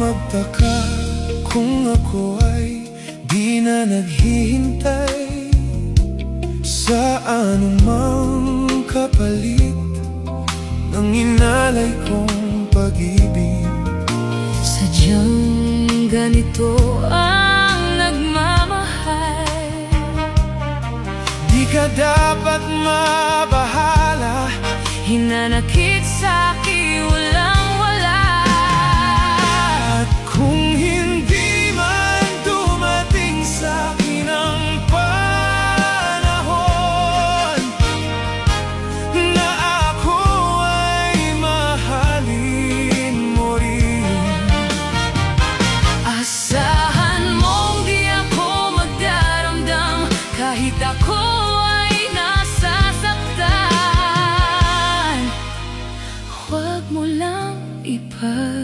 magtaka kung ako ay di na naghihintay sa anumang kapalit ng inalay kong pag-ibig. Sadyang ganito ang nagmamahal. Di ka dapat mabahala, Hinanakit sa'kin walang-wala. at kung hindi man dumating sa'kin ang panahon na ako ay mahalin mo rin, Asahan mong di ako magdaramdam kahit ako ay nasasaktan. Huwag mo lang ipagkait